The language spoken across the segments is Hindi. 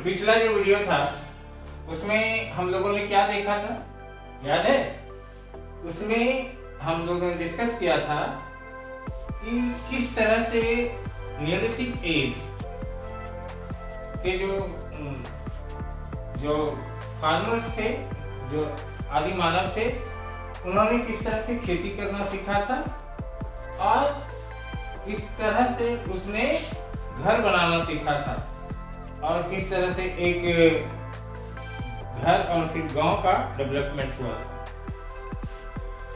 पिछला जो वीडियो था उसमें हम लोगों ने क्या देखा था, याद है? उसमें हम लोगों ने डिस्कस किया था कि किस तरह से नियोलिथिक एज के जो फार्मर्स थे, जो आदि मानव थे, उन्होंने किस तरह से खेती करना सीखा था और किस तरह से उसने घर बनाना सीखा था और किस तरह से एक घर और फिर गांव का डेवलपमेंट हुआ था।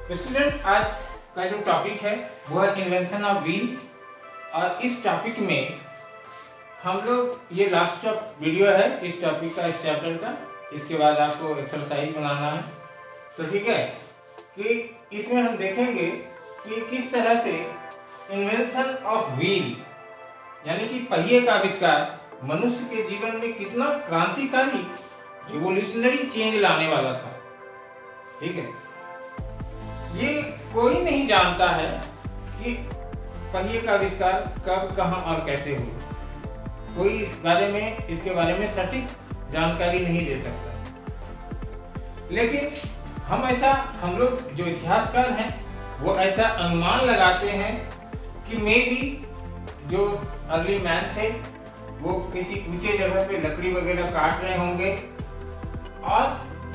तो स्टूडेंट, आज का जो टॉपिक है वो है इन्वेंशन ऑफ व्हील और इस टॉपिक में हम लोग, ये लास्ट वीडियो है इस टॉपिक का, इस चैप्टर का। इसके बाद आपको एक्सरसाइज बनाना है, तो ठीक है कि इसमें हम देखेंगे कि किस तरह से इन्वेंशन ऑफ व्हील यानी कि पहिए का आविष्कार मनुष्य के जीवन में कितना क्रांतिकारी, रिवोल्यूशनरी चेंज लाने वाला था। ठीक है, ये कोई नहीं जानता है कि पहिए का आविष्कार कब, कहां और कैसे हुआ। कोई इसके बारे में सटीक जानकारी नहीं दे सकता, लेकिन हम लोग जो इतिहासकार हैं वो ऐसा अनुमान लगाते हैं कि मे बी जो अर्ली मैन थे वो किसी ऊंचे जगह पे लकड़ी वगैरह काट रहे होंगे और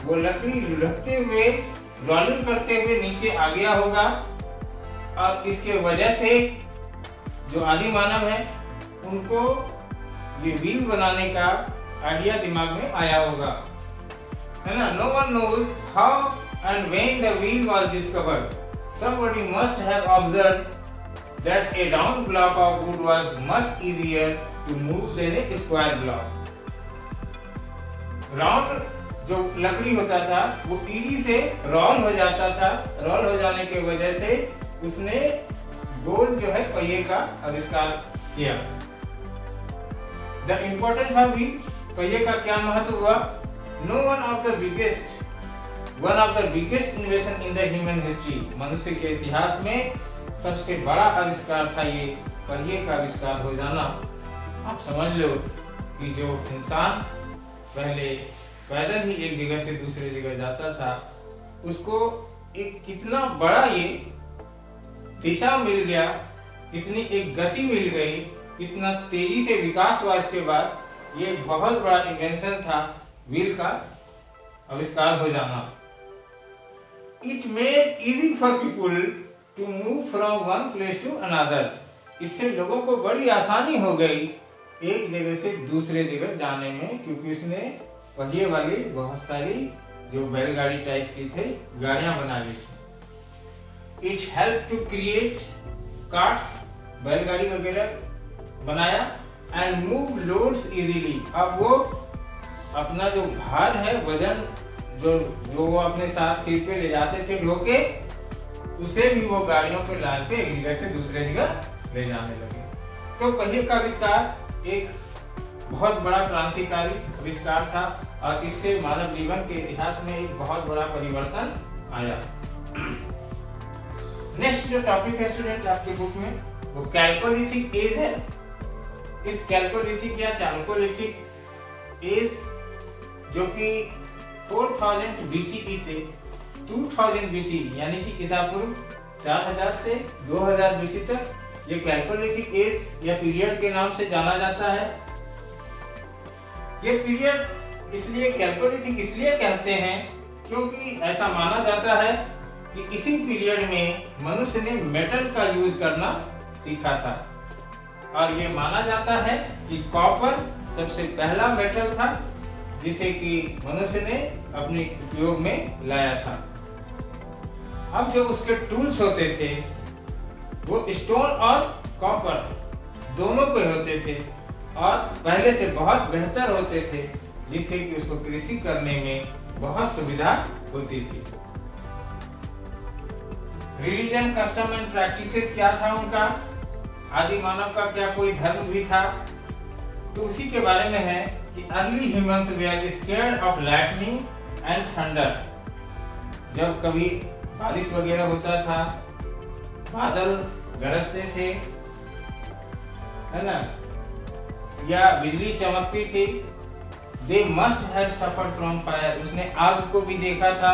वो लकड़ी लुढ़कते हुए, रोलिंग करते हुए नीचे आ गया होगा और इसके वजह से जो आदि मानव है उनको ये व्हील बनाने का आइडिया दिमाग में आया होगा, है ना। No one knows how and when the wheel was discovered, somebody must have observed that a round block of wood was much easier to move than a square block. Round जो लकड़ी होता था वो इजी से रोल हो जाता था, रोल हो जाने के वजह से उसने गोल जो है पहिए का आविष्कार किया। द इम्पोर्टेंस ऑफ व्हील, पहिए का क्या महत्व हुआ? One of the biggest invention in the human history, मनुष्य के इतिहास में सबसे बड़ा आविष्कार था ये पहिए का आविष्कार हो जाना। आप समझ लो कि जो इंसान पहले पैदल ही एक जगह से दूसरे जगह जाता था, उसको एक कितना बड़ा ये दिशा मिल गया, कितनी एक गति मिल गई, कितना तेजी से विकास हुआ। इसके बाद ये बहुत बड़ा इन्वेंशन था व्हील का आविष्कार हो जाना। It made easy for people to move from one place to another. इससे लोगों को बड़ी आसानी हो गई एक जगह से दूसरे जगह जाने में, क्योंकि उसने पहिए वाली बहुत सारी जो बैलगाड़ी टाइप की थे गाड़ियां बना ली थी। It helped to create carts, बैलगाड़ी वगैरह बनाया and move loads easily. अब वो अपना जो भार है, वजन जो वो अपने साथ सिर पे ले जाते थे ढोके, उसे भी वो गाड़ियों पे लाद के एक जगह से दूसरे जगह ले जाने लगे। तो पहिए का आविष्कार एक बहुत बड़ा क्रांतिकारी आविष्कार था और इससे मानव जीवन के इतिहास में एक बहुत बड़ा परिवर्तन आया। नेक्स्ट जो टॉपिक है स्टूडेंट आपके बुक में, वो कैल्कोलिथिक एज है। इस कैल्कोलिथिक या चाल्कोलिथिक एज जो कि 4000 BCE से 2000 BC यानी कि ईसा पूर्व 4000 से 2000 BC तक ये कैल्कोलिथिक एज या पीरियड के नाम से जाना जाता है। ये पीरियड इसलिए कैल्कोलिथिक इसलिए कहते हैं क्योंकि ऐसा माना जाता है कि इसी पीरियड में मनुष्य ने मेटल का यूज करना सीखा था और ये माना जाता है कि कॉपर सबसे पहला मेटल था जिसे कि मनुष्य ने अपने उपयोग में लाया था। अब जो उसके टूल्स होते थे वो स्टोन और कॉपर दोनों के होते थे और पहले से बहुत बेहतर होते थे, जिससे कि उसको कृषि करने में बहुत सुविधा होती थी। रिलीजन, कस्टम एंड प्रैक्टिसेस क्या था उनका? आदि मानव का क्या कोई धर्म भी था? तो उसी के बारे में है कि early humans were scared of lightning and thunder. जब कभी बारिश वगैरह होता था, बादल गरजते थे, है ना, या बिजली चमकती थी, They must have suffered from fire. उसने आग को भी देखा था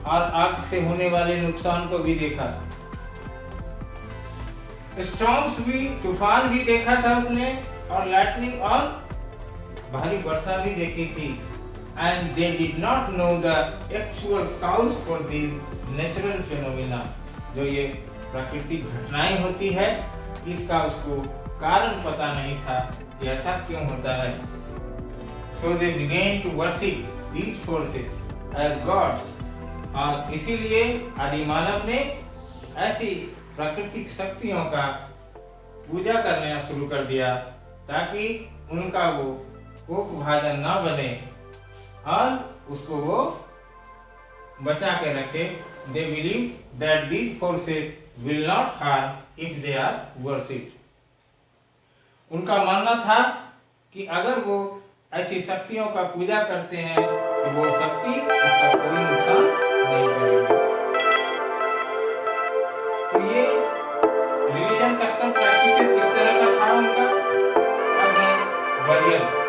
और आग से होने वाले नुकसान को भी देखा था। Storms भी, तूफान भी देखा था उसने, और lightning और भारी वर्षा भी देखी थी। And they did not know the actual cause for these natural phenomena. जो ये प्राकृतिक घटनाएं होती है, इसका उसको कारण पता नहीं था कि ऐसा क्यों होता है। So they began to worship these forces as gods. और इसीलिए आदि मानव ने ऐसी प्राकृतिक शक्तियों का पूजा करना शुरू कर दिया ताकि उनका वो उपभाजन न बने और उसको वो बचा के रखे। They believed that these forces will not harm if they are worshipped. उनका मानना था कि अगर वो ऐसी शक्तियों का पूजा करते हैं तो वो शक्ति उसका कोई नुकसान नहीं करेगी। तो ये रिलीजन कस्टम प्रैक्टिसेस किस तरह का था उनका। अब है वर्जन